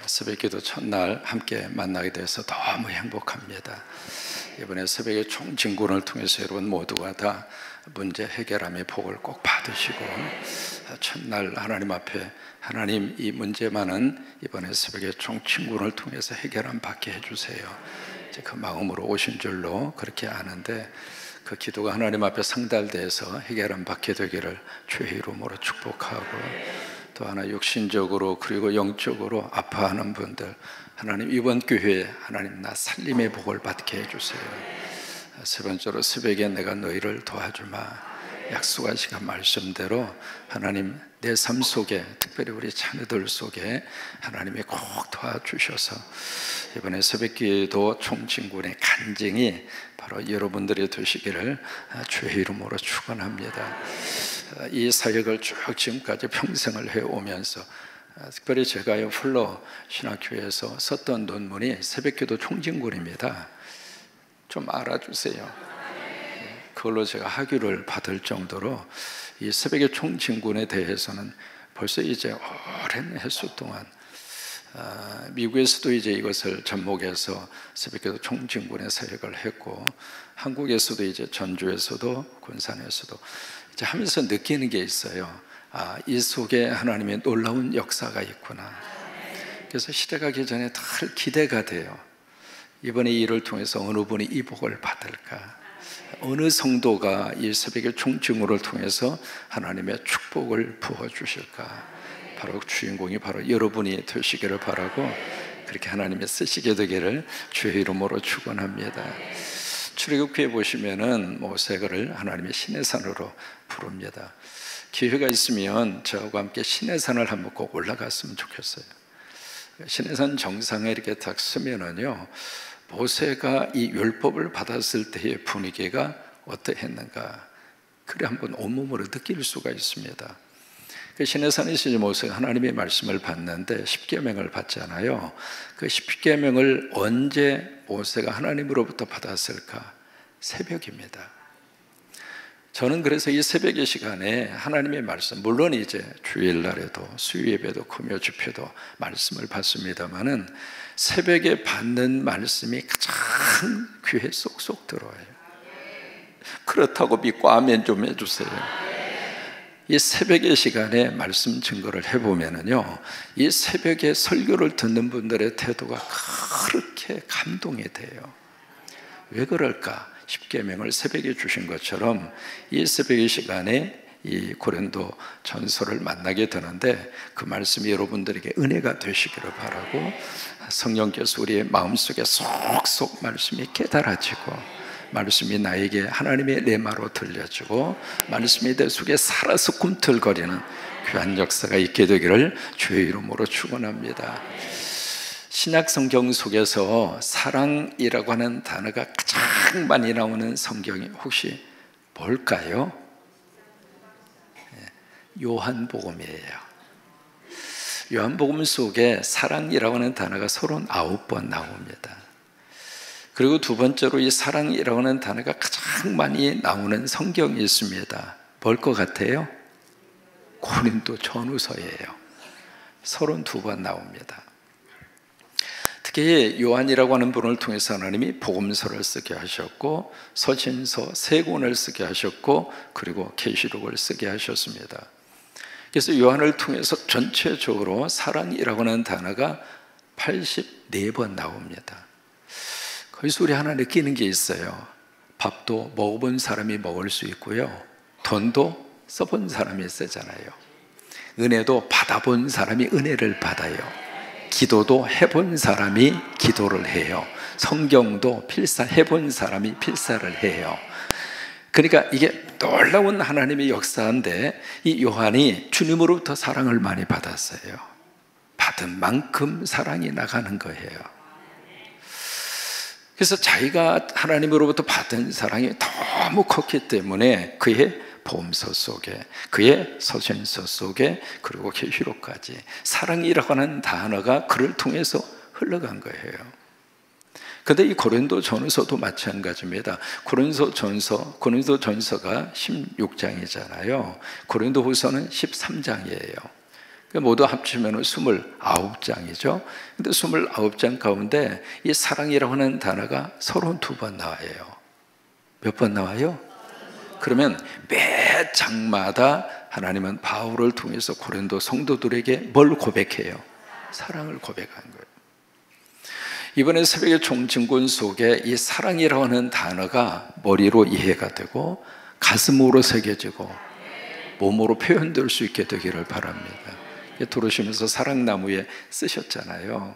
새벽기도 첫날 함께 만나게 돼서 너무 행복합니다. 이번에 새벽의 총진군을 통해서 여러분 모두가 다 문제 해결함의 복을 꼭 받으시고, 첫날 하나님 앞에 하나님 이 문제만은 이번에 새벽의 총진군을 통해서 해결함 받게 해주세요, 이제 그 마음으로 오신 줄로 그렇게 아는데, 그 기도가 하나님 앞에 상달돼서 해결함 받게 되기를 주의 이름으로 축복하고, 또 하나 육신적으로 그리고 영적으로 아파하는 분들, 하나님 이번 교회에 하나님 나 살림의 복을 받게 해주세요. 세 번째로 새벽에 내가 너희를 도와주마, 약속하신 말씀대로 하나님 내 삶 속에, 특별히 우리 자녀들 속에 하나님이 꼭 도와주셔서 이번에 새벽기도 총진군의 간증이 바로 여러분들이 되시기를 주의 이름으로 축원합니다. 이 사역을 쭉 지금까지 평생을 해오면서 특별히 제가 훌러 신학교에서 썼던 논문이 새벽기도 총진군입니다. 좀 알아주세요. 그걸로 제가 학위를 받을 정도로 이 새벽의 총진군에 대해서는 벌써 이제 오랜 횟수 동안 미국에서도 이제 이것을 접목해서 새벽기도 총진군의 사역을 했고, 한국에서도 이제 전주에서도 군산에서도 이제 하면서 느끼는 게 있어요. 이 속에 하나님의 놀라운 역사가 있구나. 그래서 시대가 가기 전에 늘 기대가 돼요. 이번에 이 일을 통해서 어느 분이 이 복을 받을까, 어느 성도가 이 새벽의 총진군을 통해서 하나님의 축복을 부어주실까. 바로 주인공이 바로 여러분이 되시기를 바라고, 그렇게 하나님의 쓰시게 되기를 주의 이름으로 축원합니다. 출애굽기에 보시면은 모세를 하나님의 시내산으로 부릅니다. 기회가 있으면 저하고 함께 시내산을 한번 꼭 올라갔으면 좋겠어요. 시내산 정상에 이렇게 딱 서면은요, 모세가 이 율법을 받았을 때의 분위기가 어떠했는가, 그래 한번 온몸으로 느낄 수가 있습니다. 그 시내산에서 모세가 하나님의 말씀을 받는데 십계명을 받잖아요. 그 십계명을 언제 모세가 하나님으로부터 받았을까? 새벽입니다. 저는 그래서 이 새벽의 시간에 하나님의 말씀, 물론 이제 주일날에도 수요예배도 금요 집회도 말씀을 받습니다만은 새벽에 받는 말씀이 가장 귀에 쏙쏙 들어와요. 그렇다고 믿고 아멘 좀 해주세요. 이 새벽의 시간에 말씀 증거를 해보면은요, 이 새벽에 설교를 듣는 분들의 태도가 그렇게 감동이 돼요. 왜 그럴까? 십계명을 새벽에 주신 것처럼 이 새벽의 시간에 이 고린도 전서를 만나게 되는데, 그 말씀이 여러분들에게 은혜가 되시기를 바라고, 성령께서 우리의 마음속에 쏙쏙 말씀이 깨달아지고, 말씀이 나에게 하나님의 레마로 들려주고, 말씀이 내 속에 살아서 꿈틀거리는 귀한 역사가 있게 되기를 주의 이름으로 축원합니다. 신약 성경 속에서 사랑이라고 하는 단어가 가장 많이 나오는 성경이 혹시 뭘까요? 요한복음이에요. 요한복음 속에 사랑이라고 하는 단어가 39번 나옵니다. 그리고 두 번째로 이 사랑이라고 하는 단어가 가장 많이 나오는 성경이 있습니다. 뭘 것 같아요? 고린도 전후서예요. 32번 나옵니다. 특히 요한이라고 하는 분을 통해서 하나님이 복음서를 쓰게 하셨고, 서신서 3권을 쓰게 하셨고, 그리고 계시록을 쓰게 하셨습니다. 그래서 요한을 통해서 전체적으로 사랑이라고 하는 단어가 84번 나옵니다. 거기서 우리 하나 느끼는 게 있어요. 밥도 먹어본 사람이 먹을 수 있고요, 돈도 써본 사람이 쓰잖아요. 은혜도 받아본 사람이 은혜를 받아요. 기도도 해본 사람이 기도를 해요. 성경도 필사해본 사람이 필사를 해요. 그러니까 이게 놀라운 하나님의 역사인데, 이 요한이 주님으로부터 사랑을 많이 받았어요. 받은 만큼 사랑이 나가는 거예요. 그래서 자기가 하나님으로부터 받은 사랑이 너무 컸기 때문에 그의 복음서 속에, 그의 서신서 속에, 그리고 계시록까지 사랑이라고 하는 단어가 그를 통해서 흘러간 거예요. 그런데 이 고린도 전서도 마찬가지입니다. 고린도 전서가 16장이잖아요. 고린도 후서는 13장이에요. 모두 합치면 29장이죠. 근데 29장 가운데 이 사랑이라고 하는 단어가 32번 나와요. 몇 번 나와요? 그러면 매 장마다 하나님은 바울을 통해서 고린도 성도들에게 뭘 고백해요? 사랑을 고백한 거예요. 이번에 새벽의 총증군 속에 이 사랑이라고 하는 단어가 머리로 이해가 되고 가슴으로 새겨지고 몸으로 표현될 수 있게 되기를 바랍니다. 들어오시면서 사랑나무에 쓰셨잖아요.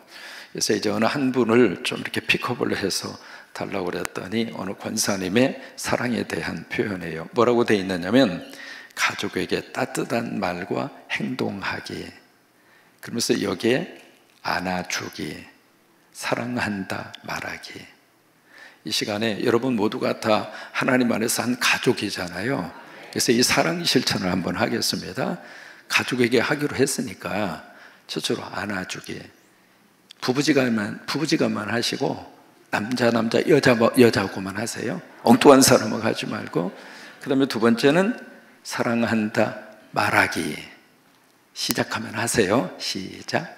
그래서 이제 어느 한 분을 좀 이렇게 픽업을 해서 달라고 그랬더니 어느 권사님의 사랑에 대한 표현이에요. 뭐라고 되어 있느냐면 가족에게 따뜻한 말과 행동하기, 그러면서 여기에 안아주기, 사랑한다 말하기. 이 시간에 여러분 모두가 다 하나님 안에서 한 가족이잖아요. 그래서 이 사랑 실천을 한번 하겠습니다. 가족에게 하기로 했으니까 첫째로 안아주기. 부부지간만 하시고 남자 여자하고만 하세요. 엉뚱한 사람하고 하지 말고. 그 다음에 두 번째는 사랑한다 말하기. 시작하면 하세요. 시작.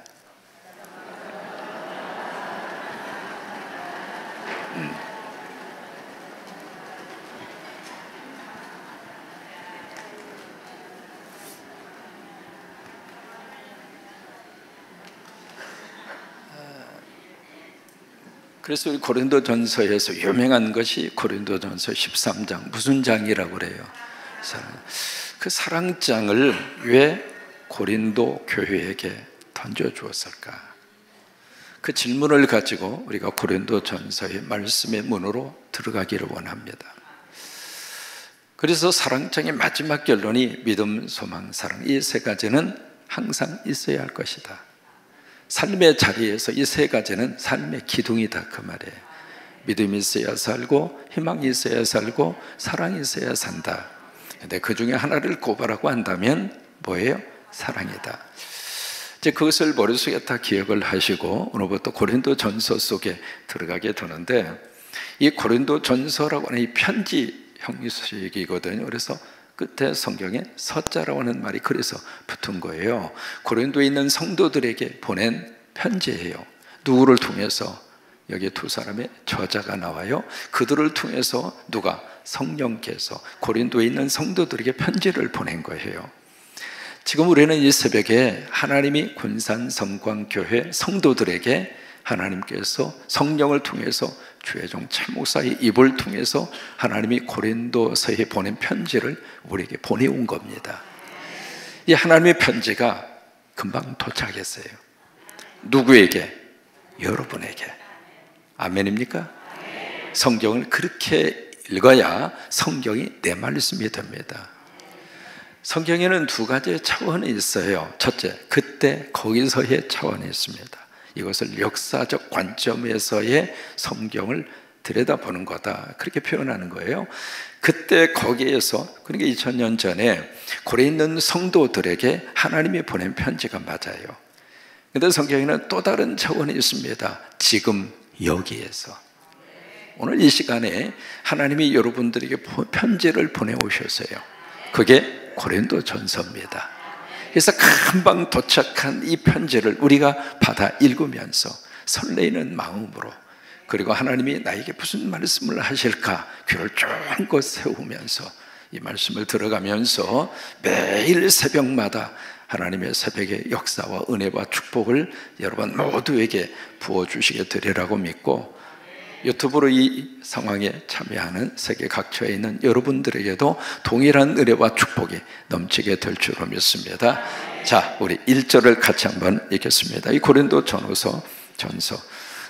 그래서 우리 고린도전서에서 유명한 것이 고린도전서 13장. 무슨 장이라고 그래요? 그 사랑장을 왜 고린도 교회에게 던져주었을까? 그 질문을 가지고 우리가 고린도전서의 말씀의 문으로 들어가기를 원합니다. 그래서 사랑장의 마지막 결론이 믿음, 소망, 사랑, 이 세 가지는 항상 있어야 할 것이다. 삶의 자리에서 이 세 가지는 삶의 기둥이다, 그 말이에요. 믿음이 있어야 살고, 희망이 있어야 살고, 사랑이 있어야 산다. 근데 그 중에 하나를 꼽으라고 한다면 뭐예요? 사랑이다. 이제 그것을 머릿속에 다 기억을 하시고 오늘부터 고린도전서 속에 들어가게 되는데, 이 고린도전서라고 하는 이 편지 형식이거든요. 그래서 끝에 성경에 서자라고 하는 말이 그래서 붙은 거예요. 고린도에 있는 성도들에게 보낸 편지예요. 누구를 통해서? 여기 두 사람의 저자가 나와요. 그들을 통해서 누가? 성령께서 고린도에 있는 성도들에게 편지를 보낸 거예요. 지금 우리는 이 새벽에 하나님이 군산성광교회 성도들에게 하나님께서 성령을 통해서 주의 종 최목사의 입을 통해서 하나님이 고린도서에 보낸 편지를 우리에게 보내온 겁니다. 이 하나님의 편지가 금방 도착했어요. 누구에게? 여러분에게. 아멘입니까? 성경을 그렇게 읽어야 성경이 내 말씀이 됩니다. 성경에는 두 가지의 차원이 있어요. 첫째, 그때 거기서의 차원이 있습니다. 이것을 역사적 관점에서의 성경을 들여다보는 거다, 그렇게 표현하는 거예요. 그때 거기에서, 그러니까 2000년 전에 고려에 있는 성도들에게 하나님이 보낸 편지가 맞아요. 그런데 성경에는 또 다른 차원이 있습니다. 지금 여기에서, 오늘 이 시간에 하나님이 여러분들에게 편지를 보내오셨어요. 그게 고린도전서입니다. 그래서 금방 도착한 이 편지를 우리가 받아 읽으면서 설레이는 마음으로, 그리고 하나님이 나에게 무슨 말씀을 하실까 귀를 쫑긋 세우면서 이 말씀을 들어가면서 매일 새벽마다 하나님의 새벽의 역사와 은혜와 축복을 여러분 모두에게 부어주시게 되리라고 믿고, 유튜브로 이 상황에 참여하는 세계 각처에 있는 여러분들에게도 동일한 은혜와 축복이 넘치게 될 줄로 믿습니다. 자, 우리 1절을 같이 한번 읽겠습니다. 이 고린도전서,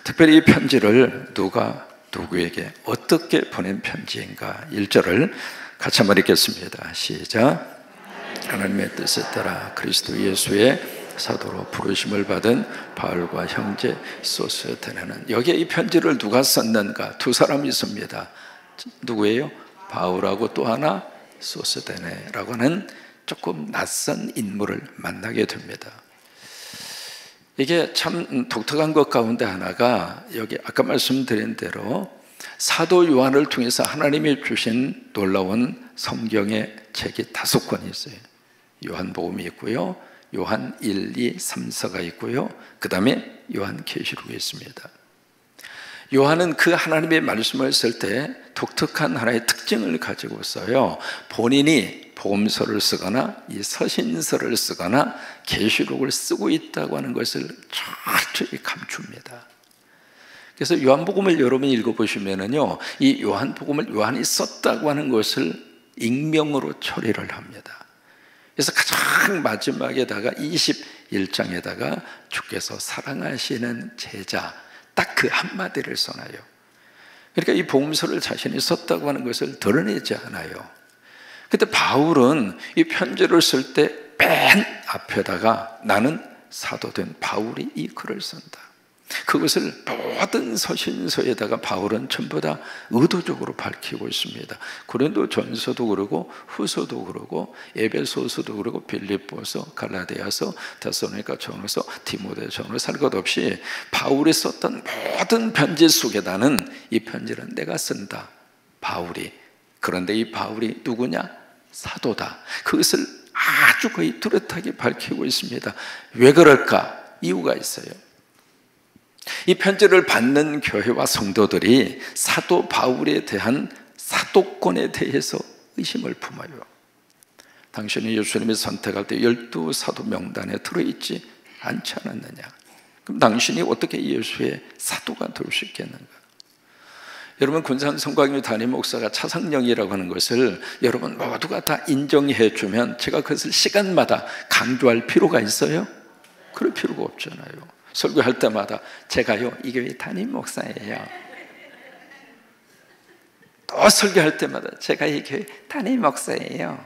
특별히 이 편지를 누가 누구에게 어떻게 보낸 편지인가, 1절을 같이 한번 읽겠습니다. 시작. 하나님의 뜻에 따라 그리스도 예수의 사도로 부르심을 받은 바울과 형제 소스테네는, 여기에 이 편지를 누가 썼는가? 두 사람이 있습니다. 누구예요? 바울하고 또 하나 소스테네라고 하는 조금 낯선 인물을 만나게 됩니다. 이게 참 독특한 것 가운데 하나가, 여기 아까 말씀드린 대로 사도 요한을 통해서 하나님이 주신 놀라운 성경의 책이 5권이 있어요. 요한복음이 있고요, 요한 1, 2, 3, 4가 있고요. 그 다음에 요한계시록이 있습니다. 요한은 그 하나님의 말씀을 쓸 때 독특한 하나의 특징을 가지고 써요. 본인이 복음서를 쓰거나 이 서신서를 쓰거나 계시록을 쓰고 있다고 하는 것을 철저히 감춥니다. 그래서 요한복음을 여러분이 읽어보시면은요, 이 요한복음을 요한이 썼다고 하는 것을 익명으로 처리를 합니다. 그래서 가장 마지막에다가 21장에다가 주께서 사랑하시는 제자, 딱 그 한마디를 써놔요. 그러니까 이 복음서를 자신이 썼다고 하는 것을 드러내지 않아요. 근데 바울은 이 편지를 쓸 때 맨 앞에다가 나는 사도된 바울이 이 글을 쓴다. 그것을 모든 서신서에다가 바울은 전부 다 의도적으로 밝히고 있습니다. 고린도전서도 그러고 후서도 그러고 에베소서도 그러고 빌립보서, 갈라디아서, 데살로니가전서, 디모데전서 살 것 없이 바울이 썼던 모든 편지 속에다는 이 편지는 내가 쓴다. 바울이. 그런데 이 바울이 누구냐? 사도다. 그것을 아주 거의 뚜렷하게 밝히고 있습니다. 왜 그럴까? 이유가 있어요. 이 편지를 받는 교회와 성도들이 사도 바울에 대한 사도권에 대해서 의심을 품어요. 당신이 예수님이 선택할 때 12사도 명단에 들어있지 않지 않았느냐? 그럼 당신이 어떻게 예수의 사도가 될 수 있겠는가? 여러분, 군산 성곽교회 담임 목사가 차상령이라고 하는 것을 여러분 모두가 다 인정해 주면 제가 그것을 시간마다 강조할 필요가 있어요? 그럴 필요가 없잖아요. 설교할 때마다 제가요 이 교회 담임 목사예요. 또 설교할 때마다 제가 이 교회 담임 목사예요.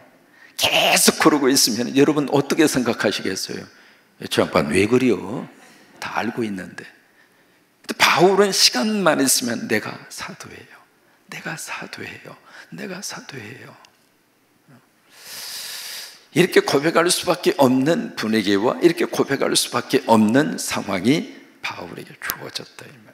계속 그러고 있으면 여러분 어떻게 생각하시겠어요? 저 양반 왜 그래요? 다 알고 있는데. 바울은 시간만 있으면 내가 사도예요. 내가 사도예요. 내가 사도예요. 이렇게 고백할 수밖에 없는 분위기와 이렇게 고백할 수밖에 없는 상황이 바울에게 주어졌다 이 말이에요.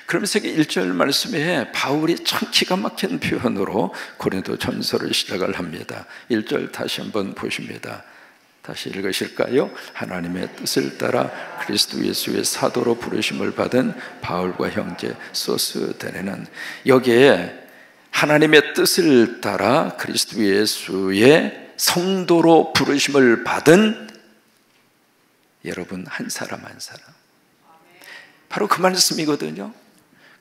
그러면서 1절 말씀에 바울이 참 기가 막힌 표현으로 고린도전서를 시작을 합니다. 1절 다시 한번 보십니다. 다시 읽으실까요? 하나님의 뜻을 따라 그리스도 예수의 사도로 부르심을 받은 바울과 형제 소스데네는, 여기에 하나님의 뜻을 따라 그리스도 예수의 성도로 부르심을 받은 여러분 한 사람 한 사람, 바로 그 말씀이거든요.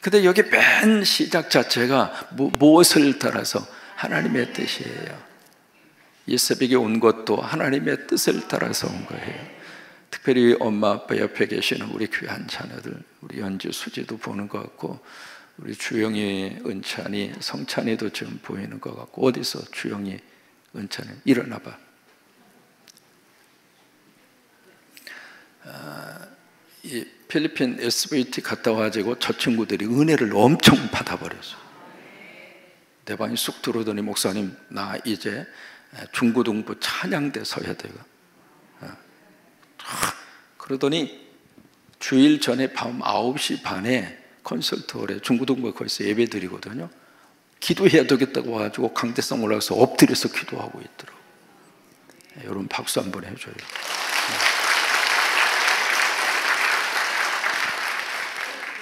근데 여기 맨 시작 자체가 무엇을 따라서? 하나님의 뜻이에요. 이 새벽에 온 것도 하나님의 뜻을 따라서 온 거예요. 특별히 엄마 아빠 옆에 계시는 우리 귀한 자녀들, 우리 연주 수지도 보는 것 같고, 우리 주영이, 은찬이, 성찬이도 지금 보이는 것 같고, 어디서 주영이, 은찬이 일어나봐. 이 필리핀 SVT 갔다 와가지고 저 친구들이 은혜를 엄청 받아버렸어. 내 방에 쑥 들어오더니 목사님 나 이제 중고등부 찬양대 서야 돼요. 그러더니 주일 전에 밤 9시 반에 콘서트홀에 중고등부 거기서 예배 드리거든요. 기도해야 되겠다고 와가지고 강대상 올라가서 엎드려서 기도하고 있더라고요. 여러분 박수 한번 해줘요.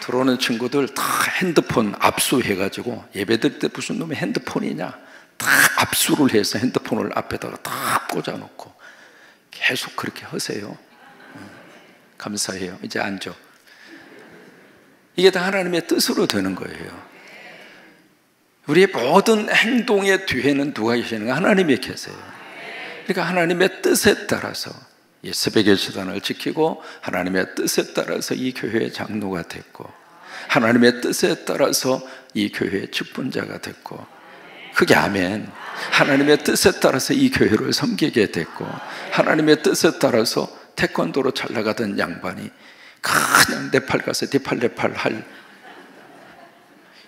들어오는 친구들 다 핸드폰 압수해가지고, 예배드릴 때 무슨 놈의 핸드폰이냐, 다 압수를 해서 핸드폰을 앞에다가 다 꽂아놓고 계속 그렇게 하세요. 감사해요. 이제 앉아. 이게 다 하나님의 뜻으로 되는 거예요. 우리의 모든 행동의 뒤에는 누가 계시는가? 하나님이 계세요. 그러니까 하나님의 뜻에 따라서 이 새벽의 시단을 지키고, 하나님의 뜻에 따라서 이 교회의 장로가 됐고, 하나님의 뜻에 따라서 이 교회의 직분자가 됐고, 그게 아멘. 하나님의 뜻에 따라서 이 교회를 섬기게 됐고, 하나님의 뜻에 따라서 태권도로 잘 나가던 양반이 그냥 내 팔 가서 네 팔 할,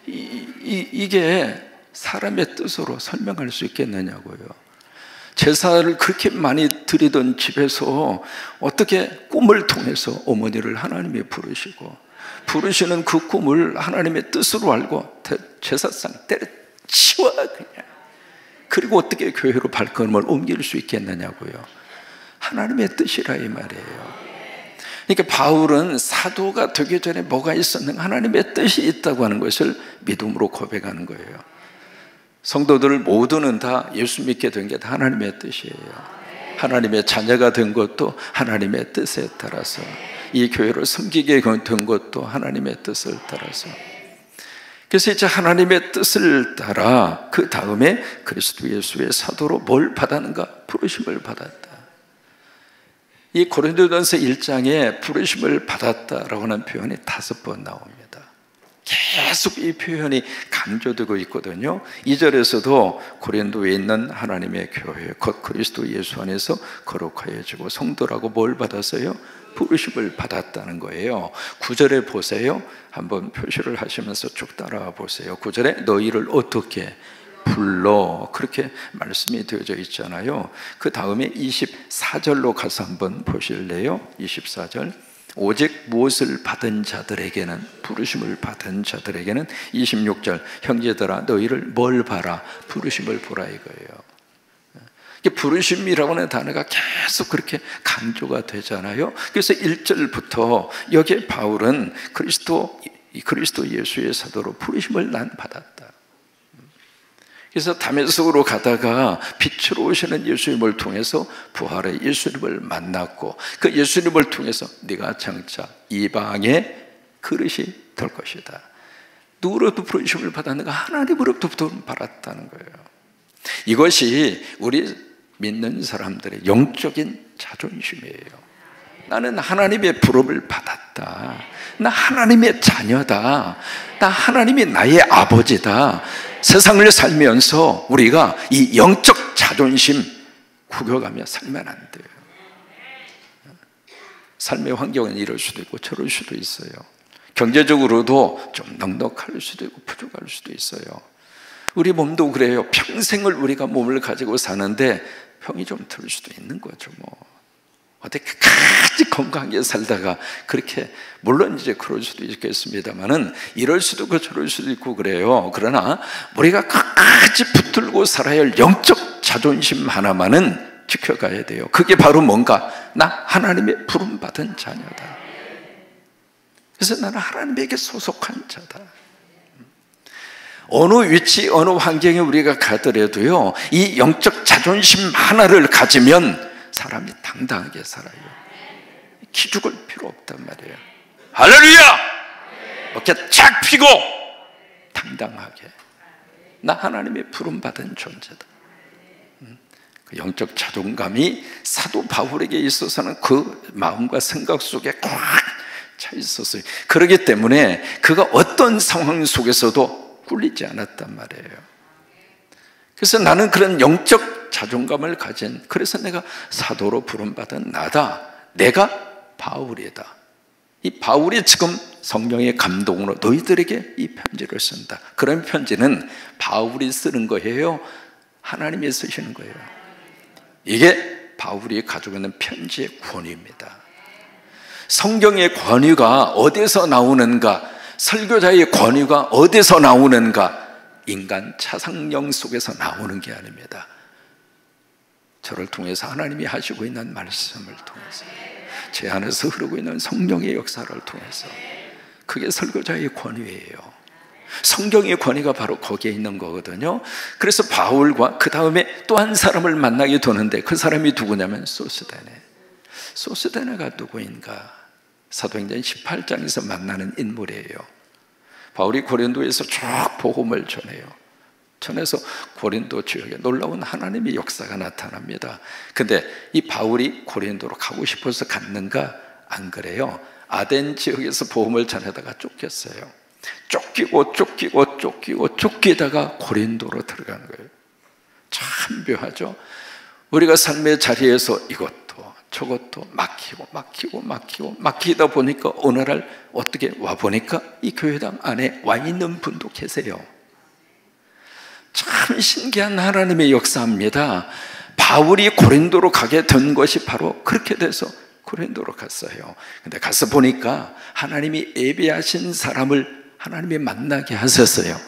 이게 사람의 뜻으로 설명할 수 있겠느냐고요. 제사를 그렇게 많이 드리던 집에서 어떻게 꿈을 통해서 어머니를 하나님이 부르시는 그 꿈을 하나님의 뜻으로 알고 제사상 때려치워 그냥. 그리고 어떻게 교회로 발걸음을 옮길 수 있겠느냐고요. 하나님의 뜻이라 이 말이에요. 그러니까 바울은 사도가 되기 전에 뭐가 있었는가? 하나님의 뜻이 있다고 하는 것을 믿음으로 고백하는 거예요. 성도들 모두는 다 예수 믿게 된 게 다 하나님의 뜻이에요. 하나님의 자녀가 된 것도 하나님의 뜻에 따라서, 이 교회를 섬기게 된 것도 하나님의 뜻을 따라서. 그래서 이제 하나님의 뜻을 따라 그 다음에 그리스도 예수의 사도로 뭘 받았는가? 부르심을 받았다. 이 고린도전서 1장에 부르심을 받았다라고 하는 표현이 5번 나옵니다. 계속 이 표현이 강조되고 있거든요. 2절에서도 고린도에 있는 하나님의 교회 곧 그리스도 예수 안에서 거룩하여지고 성도라고 뭘 받았어요? 부르심을 받았다는 거예요. 9절에 보세요. 한번 표시를 하시면서 쭉 따라와 보세요. 9절에 너희를 어떻게 불러, 그렇게 말씀이 되어져 있잖아요. 그 다음에 24절로 가서 한번 보실래요? 24절, 오직 무엇을 받은 자들에게는, 부르심을 받은 자들에게는 26절, 형제들아 너희를 뭘 봐라? 부르심을 보라 이거예요. 부르심이라고 하는 단어가 계속 그렇게 강조가 되잖아요. 그래서 1절부터 여기에 바울은 그리스도 예수의 사도로 부르심을 난 받았다. 그래서 다메섹으로 가다가 빛으로 오시는 예수님을 통해서 부활의 예수님을 만났고, 그 예수님을 통해서 네가 장차 이방의 그릇이 될 것이다. 누구로부터 부르심을 받았는가? 하나님으로부터 받았다는 거예요. 이것이 우리 믿는 사람들의 영적인 자존심이에요. 나는 하나님의 부름을 받았다. 나 하나님의 자녀다. 나 하나님이 나의 아버지다. 세상을 살면서 우리가 이 영적 자존심 구겨가며 살면 안 돼요. 삶의 환경은 이럴 수도 있고 저럴 수도 있어요. 경제적으로도 좀 넉넉할 수도 있고 부족할 수도 있어요. 우리 몸도 그래요. 평생을 우리가 몸을 가지고 사는데 병이 좀 들 수도 있는 거죠. 어떻게 끝까지 건강하게 살다가 그렇게, 물론 이제 그럴 수도 있겠습니다만은 이럴 수도 있고 저럴 수도 있고 그래요. 그러나 우리가 끝까지 붙들고 살아야 할 영적 자존심 하나만은 지켜가야 돼요. 그게 바로 뭔가? 나 하나님의 부름받은 자녀다. 그래서 나는 하나님에게 소속한 자다. 어느 위치, 어느 환경에 우리가 가더라도요, 이 영적 자존심 하나를 가지면 사람이 당당하게 살아요. 기죽을 필요 없단 말이에요. 할렐루야! 어깨 착 펴고 당당하게, 나 하나님의 부름받은 존재다. 그 영적 자존감이 사도 바울에게 있어서는 그 마음과 생각 속에 꽉 차 있었어요. 그렇기 때문에 그가 어떤 상황 속에서도 꿀리지 않았단 말이에요. 그래서 나는 그런 영적 자존감을 가진, 그래서 내가 사도로 부름받은 나다. 내가 바울이다. 이 바울이 지금 성령의 감동으로 너희들에게 이 편지를 쓴다. 그런 편지는 바울이 쓰는 거예요? 하나님이 쓰시는 거예요? 이게 바울이 가지고 있는 편지의 권위입니다. 성경의 권위가 어디서 나오는가? 설교자의 권위가 어디서 나오는가? 인간 차상령 속에서 나오는 게 아닙니다. 저를 통해서 하나님이 하시고 있는 말씀을 통해서, 제 안에서 흐르고 있는 성령의 역사를 통해서, 그게 설교자의 권위예요. 성경의 권위가 바로 거기에 있는 거거든요. 그래서 바울과 그 다음에 또 한 사람을 만나게 되는데, 그 사람이 누구냐면 소스데네. 소스데네가 누구인가? 사도행전 18장에서 만나는 인물이에요. 바울이 고린도에서 쭉 복음을 전해서 고린도 지역에 놀라운 하나님의 역사가 나타납니다. 근데 이 바울이 고린도로 가고 싶어서 갔는가? 안 그래요. 아덴 지역에서 복음을 전하다가 쫓겼어요. 쫓기다가 고린도로 들어간 거예요. 참 묘하죠. 우리가 삶의 자리에서 이것도 저것도 막히다 보니까 어느 날 어떻게 와보니까 이 교회당 안에 와 있는 분도 계세요. 참 신기한 하나님의 역사입니다. 바울이 고린도로 가게 된 것이 바로 그렇게 돼서 고린도로 갔어요. 근데 가서 보니까 하나님이 예비하신 사람을 하나님이 만나게 하셨어요.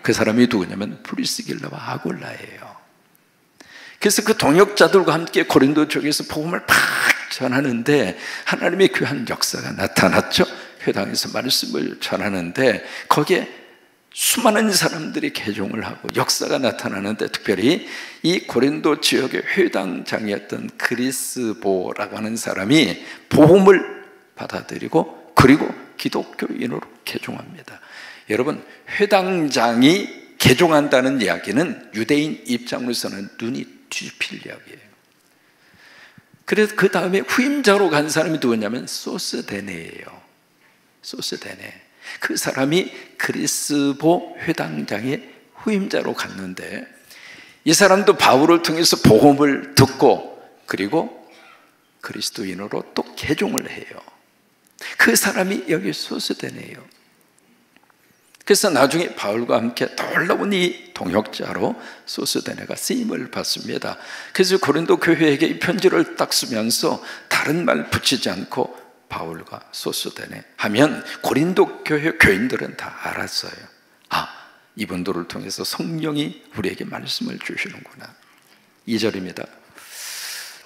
그 사람이 누구냐면 브리스길라와 아굴라예요. 그래서 그 동역자들과 함께 고린도 쪽에서 복음을 팍 전하는데 하나님의 귀한 역사가 나타났죠. 회당에서 말씀을 전하는데 거기에 수많은 사람들이 개종을 하고 역사가 나타나는데, 특별히 이 고린도 지역의 회당장이었던 그리스보라고 하는 사람이 복음을 받아들이고 그리고 기독교인으로 개종합니다. 여러분, 회당장이 개종한다는 이야기는 유대인 입장으로서는 눈이 뒤집힐 이야기예요. 그래서 그 다음에 후임자로 간 사람이 누구냐면 소스데네예요. 소스데네. 그 사람이 그리스보 회당장의 후임자로 갔는데, 이 사람도 바울을 통해서 복음을 듣고 그리고 그리스도인으로 또 개종을 해요. 그 사람이 여기 소스데네예요. 그래서 나중에 바울과 함께 놀라운 이 동역자로 소스데네가 쓰임을 받습니다. 그래서 고린도 교회에게 이 편지를 딱 쓰면서 다른 말 붙이지 않고 바울과 소스데네 하면 고린도 교회 교인들은 다 알았어요. 아, 이분들을 통해서 성령이 우리에게 말씀을 주시는구나. 2절입니다.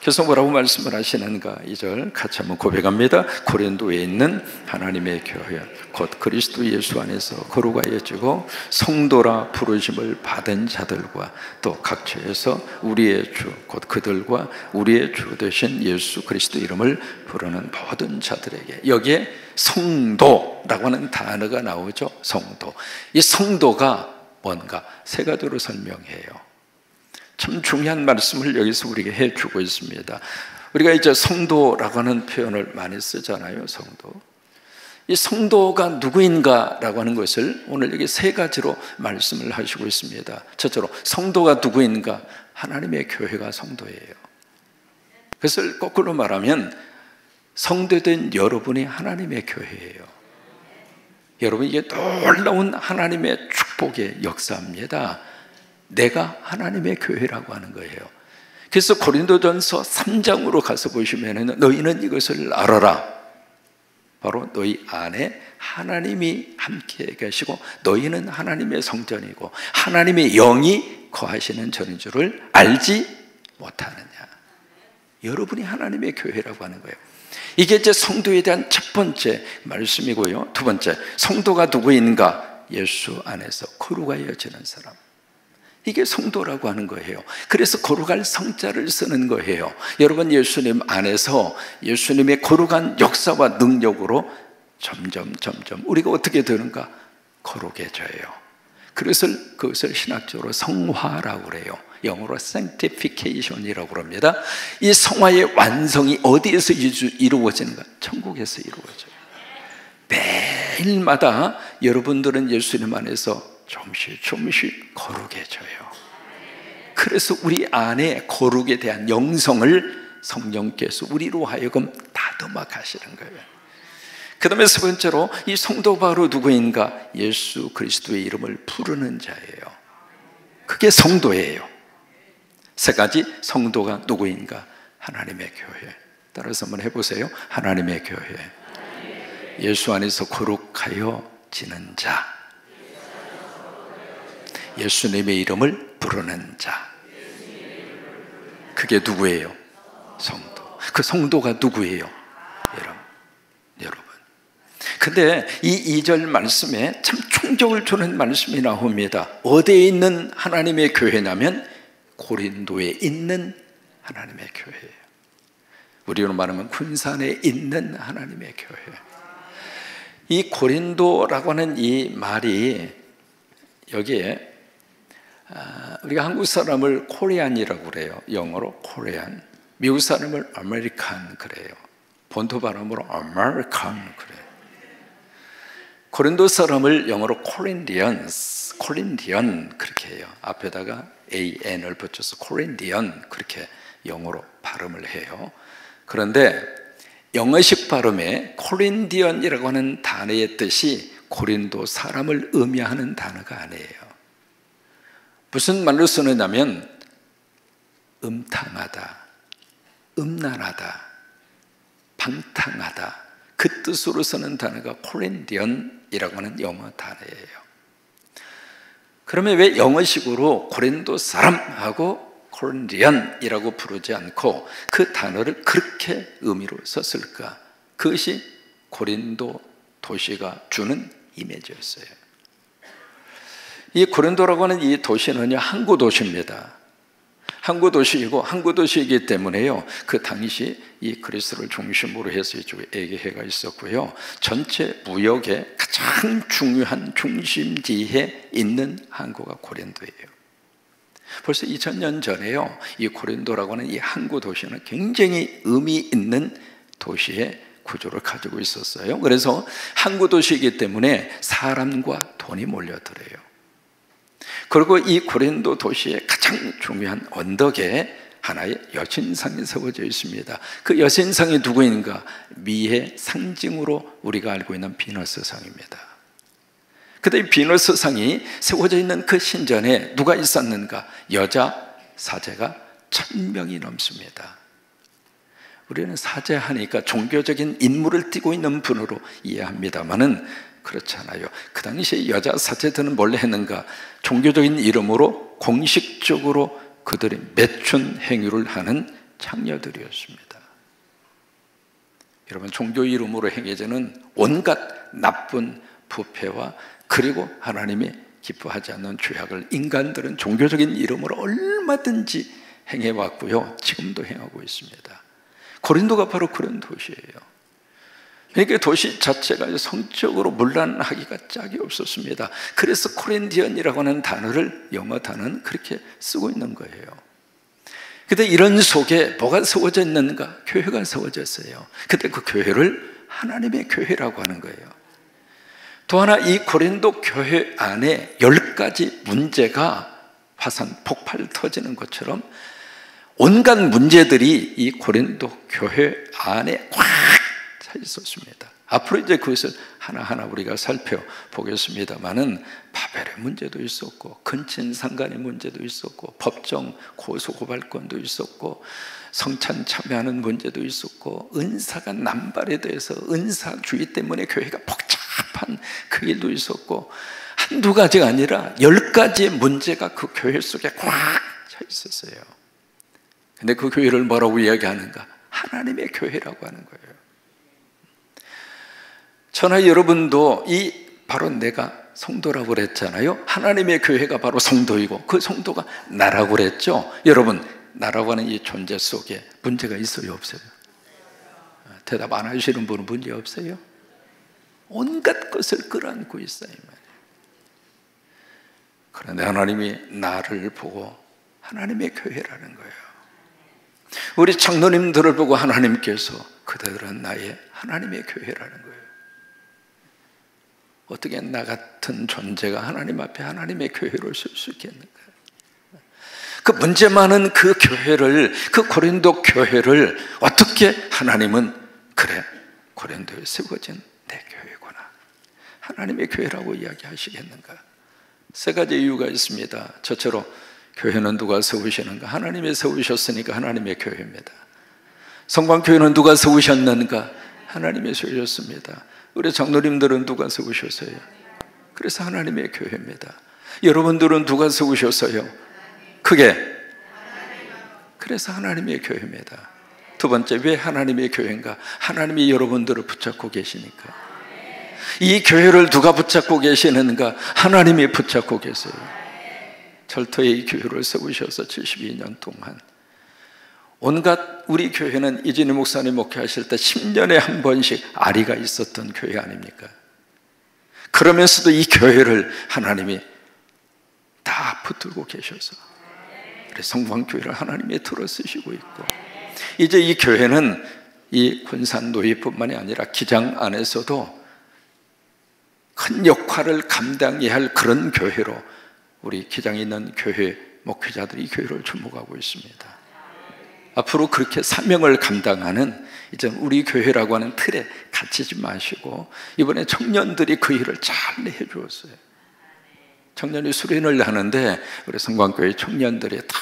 그래서 뭐라고 말씀을 하시는가? 2절 같이 한번 고백합니다. 고린도에 있는 하나님의 교회 곧 그리스도 예수 안에서 거룩하여지고 성도라 부르심을 받은 자들과 또 각처에서 우리의 주 곧 그들과 우리의 주 되신 예수 그리스도 이름을 부르는 모든 자들에게, 여기에 성도라고 하는 단어가 나오죠. 성도. 이 성도가 뭔가 세 가지로 설명해요. 참 중요한 말씀을 여기서 우리에게 해주고 있습니다. 우리가 이제 성도라고 하는 표현을 많이 쓰잖아요. 성도. 이 성도가 누구인가라고 하는 것을 오늘 여기 세 가지로 말씀을 하시고 있습니다. 첫째로 성도가 누구인가? 하나님의 교회가 성도예요. 그것을 거꾸로 말하면 성도된 여러분이 하나님의 교회예요. 여러분, 이게 놀라운 하나님의 축복의 역사입니다. 내가 하나님의 교회라고 하는 거예요. 그래서 고린도전서 3장으로 가서 보시면 너희는 이것을 알아라. 바로 너희 안에 하나님이 함께 계시고 너희는 하나님의 성전이고 하나님의 영이 거하시는 전인 줄을 알지 못하느냐. 여러분이 하나님의 교회라고 하는 거예요. 이게 이제 성도에 대한 첫 번째 말씀이고요. 두 번째, 성도가 누구인가? 예수 안에서 거룩하여지는 사람. 이게 성도라고 하는 거예요. 그래서 거룩할 성자를 쓰는 거예요. 여러분, 예수님 안에서 예수님의 거룩한 역사와 능력으로 점점 우리가 어떻게 되는가? 거룩해져요. 그래서 그것을 신학적으로 성화라고 그래요. 영어로 sanctification이라고 그럽니다. 이 성화의 완성이 어디에서 이루어지는가? 천국에서 이루어져요. 매일마다 여러분들은 예수님 안에서 조금씩 거룩해져요. 그래서 우리 안에 거룩에 대한 영성을 성령께서 우리로 하여금 다듬어 가시는 거예요. 그 다음에 세 번째로 이 성도가 바로 누구인가? 예수 그리스도의 이름을 부르는 자예요. 그게 성도예요. 세 가지 성도가 누구인가? 하나님의 교회. 따라서 한번 해보세요. 하나님의 교회. 예수 안에서 거룩하여 지는 자, 예수님의 이름을 부르는 자. 그게 누구예요? 성도. 그 성도가 누구예요? 여러분. 근데 이 2절 말씀에 참 충격을 주는 말씀이 나옵니다. 어디에 있는 하나님의 교회냐면 고린도에 있는 하나님의 교회예요. 우리로 말하면 군산에 있는 하나님의 교회. 이 고린도라고 하는 이 말이 여기에 우리가 한국 사람을 코리안이라고 그래요. 영어로 코리안. 미국 사람을 아메리칸 그래요. 본토 발음으로 아메리칸 그래요. 고린도 사람을 영어로 코린디언 그렇게 해요. 앞에다가 AN을 붙여서 코린디언 그렇게 영어로 발음을 해요. 그런데 영어식 발음에 코린디언이라고 하는 단어의 뜻이 고린도 사람을 의미하는 단어가 아니에요. 무슨 말로 쓰느냐면 음탕하다, 음란하다, 방탕하다, 그 뜻으로 쓰는 단어가 코린디언이라고 하는 영어 단어예요. 그러면 왜 영어식으로 고린도 사람하고 코린디언이라고 부르지 않고 그 단어를 그렇게 의미로 썼을까? 그것이 고린도 도시가 주는 이미지였어요. 이 고린도라고 하는 이 도시는요, 항구 도시입니다. 항구 도시이고, 항구 도시이기 때문에요, 그 당시 이 그리스를 중심으로 해서 이쪽에 에게해가 있었고요, 전체 무역의 가장 중요한 중심지에 있는 항구가 고린도예요. 벌써 2000년 전에요, 이 고린도라고 하는 이 항구 도시는 굉장히 의미 있는 도시의 구조를 가지고 있었어요. 그래서 항구 도시이기 때문에 사람과 돈이 몰려들어요. 그리고 이 고린도 도시의 가장 중요한 언덕에 하나의 여신상이 세워져 있습니다. 그 여신상이 누구인가? 미의 상징으로 우리가 알고 있는 비너스 상입니다. 그런데 이 비너스 상이 세워져 있는 그 신전에 누가 있었는가? 여자 사제가 1000명이 넘습니다. 우리는 사제하니까 종교적인 인물을 띠고 있는 분으로 이해합니다만은 그렇지 않아요. 그 당시에 여자 사제들은 뭘 했는가? 종교적인 이름으로 공식적으로 그들이 매춘 행위를 하는 창녀들이었습니다. 여러분, 종교 이름으로 행해지는 온갖 나쁜 부패와 그리고 하나님이 기뻐하지 않는 죄악을 인간들은 종교적인 이름으로 얼마든지 행해왔고요, 지금도 행하고 있습니다. 고린도가 바로 그런 도시예요. 그러니까 도시 자체가 성적으로 문란하기가 짝이 없었습니다. 그래서 코린디언이라고 하는 단어를, 영어 단어는 그렇게 쓰고 있는 거예요. 그런데 이런 속에 뭐가 세워져 있는가? 교회가 세워져 있어요. 근데 그 교회를 하나님의 교회라고 하는 거예요. 또 하나, 이 고린도 교회 안에 10가지 문제가 화산, 폭발 터지는 것처럼 온갖 문제들이 이 고린도 교회 안에 꽉 차 있었습니다. 앞으로 이제 그것을 하나하나 우리가 살펴보겠습니다만은 바벨의 문제도 있었고, 근친상간의 문제도 있었고, 법정 고소고발권도 있었고, 성찬 참여하는 문제도 있었고, 은사가 남발에 대해서 은사주의 때문에 교회가 복잡한 그 일도 있었고, 한두 가지가 아니라 10가지의 문제가 그 교회 속에 꽉 차 있었어요. 근데 그 교회를 뭐라고 이야기하는가? 하나님의 교회라고 하는 거예요. 저나 여러분도 바로 내가 성도라고 그랬잖아요. 하나님의 교회가 바로 성도이고 그 성도가 나라고 그랬죠. 여러분, 나라고 하는 이 존재 속에 문제가 있어요, 없어요? 대답 안 하시는 분은 문제 없어요? 온갖 것을 끌어안고 있어요. 그런데 하나님이 나를 보고 하나님의 교회라는 거예요. 우리 장로님들을 보고 하나님께서 그들은 나의 하나님의 교회라는 거예요. 어떻게 나 같은 존재가 하나님 앞에 하나님의 교회를 쓸 수 있겠는가? 그 문제 많은 그 교회를, 그 고린도 교회를 어떻게 하나님은 그래, 고린도에 세워진 내 교회구나, 하나님의 교회라고 이야기하시겠는가? 3가지 이유가 있습니다. 저처럼 교회는 누가 세우시는가? 하나님이 세우셨으니까 하나님의 교회입니다. 성광교회는 누가 세우셨는가? 하나님이 세우셨습니다. 우리 장로님들은 누가 세우셨어요? 그래서 하나님의 교회입니다. 여러분들은 누가 세우셨어요? 크게. 그래서 하나님의 교회입니다. 두 번째, 왜 하나님의 교회인가? 하나님이 여러분들을 붙잡고 계시니까. 이 교회를 누가 붙잡고 계시는가? 하나님이 붙잡고 계세요. 철터에 이 교회를 세우셔서 72년 동안 온갖, 우리 교회는 이진희 목사님 목회하실 때 10년에 한 번씩 아리가 있었던 교회 아닙니까? 그러면서도 이 교회를 하나님이 다 붙들고 계셔서 성광교회를 하나님이 들어 쓰시고 있고, 이제 이 교회는 이 군산노예뿐만이 아니라 기장 안에서도 큰 역할을 감당해야 할 그런 교회로 우리 기장에 있는 교회 목회자들이 이 교회를 주목하고 있습니다. 앞으로 그렇게 사명을 감당하는, 이제 우리 교회라고 하는 틀에 갇히지 마시고 이번에 청년들이 그 일을 잘 해주었어요. 청년이 수련을 하는데 우리 성광교회 청년들이 딱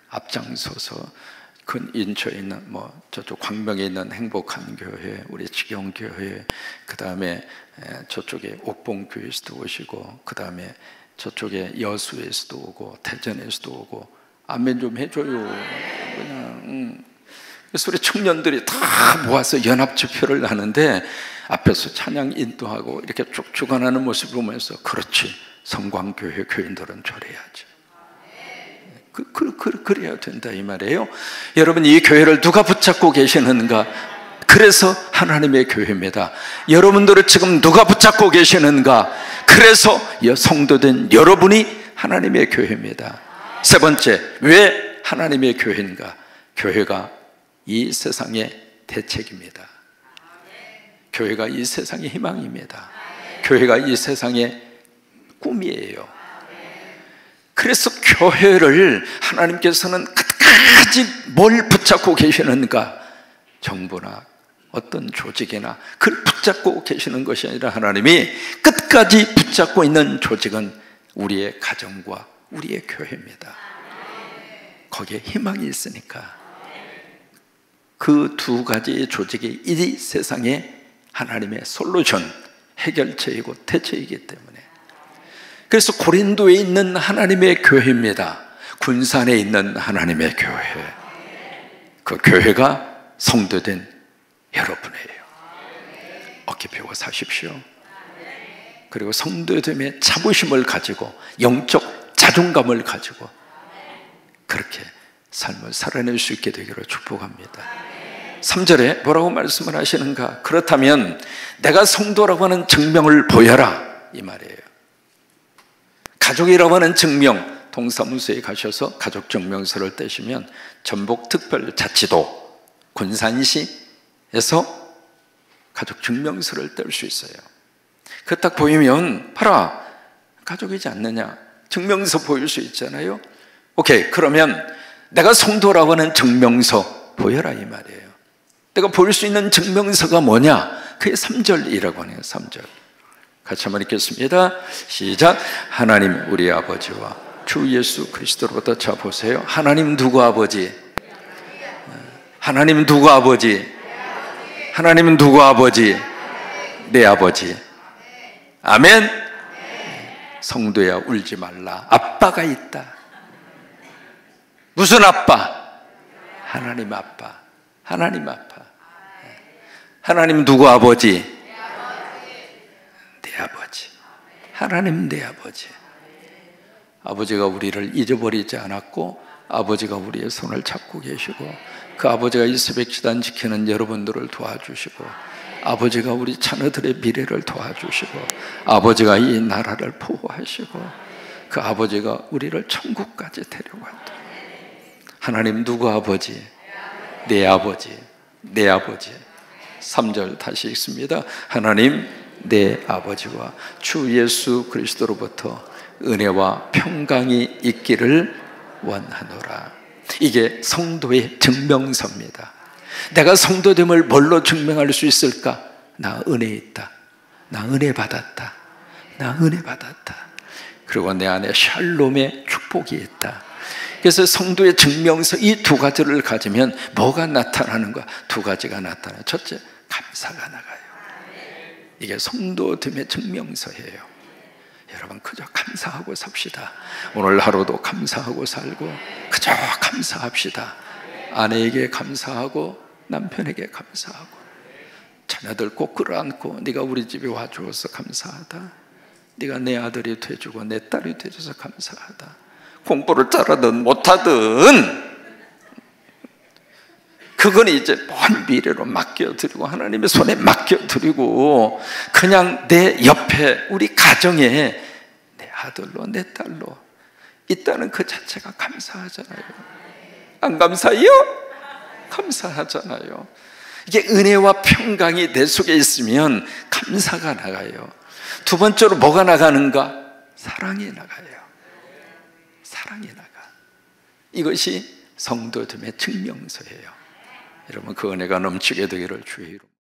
앞장서서 큰 인초에 있는 저쪽 광명에 있는 행복한 교회, 우리 직영교회, 그 다음에 저쪽에 옥봉교회에서도 오시고, 그 다음에 저쪽에 여수에서도 오고, 대전에서도 오고, 아멘 좀 해줘요. 그냥 그래서 우리 청년들이 다 모아서 연합집회를 하는데 앞에서 찬양 인도하고 이렇게 쭉 주관하는 모습을 보면서 그렇지, 성광교회 교인들은 저래야지. 그래야 된다 이 말이에요. 여러분, 이 교회를 누가 붙잡고 계시는가? 그래서 하나님의 교회입니다. 여러분들을 지금 누가 붙잡고 계시는가? 그래서 성도된 여러분이 하나님의 교회입니다. 세 번째, 왜 하나님의 교회인가? 교회가 이 세상의 대책입니다. 교회가 이 세상의 희망입니다. 교회가 이 세상의 꿈이에요. 그래서 교회를 하나님께서는 끝까지 뭘 붙잡고 계시는가? 정부나 어떤 조직이나 그걸 붙잡고 계시는 것이 아니라 하나님이 끝까지 붙잡고 있는 조직은 우리의 가정과 우리의 교회입니다. 거기에 희망이 있으니까. 그 두 가지의 조직이 이 세상에 하나님의 솔루션, 해결책이고 대책이기 때문에. 그래서 고린도에 있는 하나님의 교회입니다. 군산에 있는 하나님의 교회. 그 교회가 성도된 여러분이에요. 어깨 펴고 사십시오. 그리고 성도됨의 자부심을 가지고, 영적 자존감을 가지고 그렇게 삶을 살아낼 수 있게 되기를 축복합니다. 3절에 뭐라고 말씀을 하시는가? 그렇다면 내가 성도라고 하는 증명을 보여라 이 말이에요. 가족이라고 하는 증명, 동사무소에 가셔서 가족증명서를 떼시면 전북특별자치도 군산시에서 가족증명서를 뗄 수 있어요. 그 딱 보이면 봐라, 가족이지 않느냐, 증명서 보일 수 있잖아요. 오케이, 그러면 내가 성도라고 하는 증명서 보여라 이 말이에요. 내가 보일 수 있는 증명서가 뭐냐? 그게 3절이라고 하네요. 3절 같이 한번 읽겠습니다. 시작. 하나님 우리 아버지와 주 예수 그리스도로부터. 자 보세요. 하나님 누구 아버지? 하나님 누구 아버지? 하나님은 누구 아버지? 내 아버지. 아멘. 성도야 울지 말라. 아빠가 있다. 무슨 아빠? 하나님 아빠. 하나님 아빠. 하나님 누구 아버지? 내 아버지. 하나님 내 아버지. 아버지가 우리를 잊어버리지 않았고 아버지가 우리의 손을 잡고 계시고 그 아버지가 이 새벽기단 지키는 여러분들을 도와주시고 아버지가 우리 자녀들의 미래를 도와주시고 아버지가 이 나라를 보호하시고 그 아버지가 우리를 천국까지 데려간다. 하나님 누구 아버지? 내 아버지. 내 아버지. 3절 다시 읽습니다. 하나님 내 아버지와 주 예수 그리스도로부터 은혜와 평강이 있기를 원하노라. 이게 성도의 증명서입니다. 내가 성도됨을 뭘로 증명할 수 있을까? 나 은혜 있다. 나 은혜 받았다. 나 은혜 받았다. 그리고 내 안에 샬롬의 축복이 있다. 그래서 성도의 증명서 이 두 가지를 가지면 뭐가 나타나는가? 두 가지가 나타나요. 첫째, 감사가 나가요. 이게 성도됨의 증명서예요. 여러분 그저 감사하고 삽시다. 오늘 하루도 감사하고 살고 그저 감사합시다. 아내에게 감사하고 남편에게 감사하고 자녀들 꼭 끌어안고 네가 우리 집에 와주어서 감사하다. 네가 내 아들이 돼주고 내 딸이 돼줘서 감사하다. 공부를 잘하든 못하든 그건 이제 먼 미래로 맡겨드리고 하나님의 손에 맡겨드리고 그냥 내 옆에 우리 가정에 내 아들로 내 딸로 있다는 그 자체가 감사하잖아요. 안 감사해요? 감사하잖아요. 이게 은혜와 평강이 내 속에 있으면 감사가 나가요. 두 번째로 뭐가 나가는가? 사랑이 나가요. 사랑이 나가. 이것이 성도됨의 증명서예요. 여러분 그 은혜가 넘치게 되기를 주의 이름으로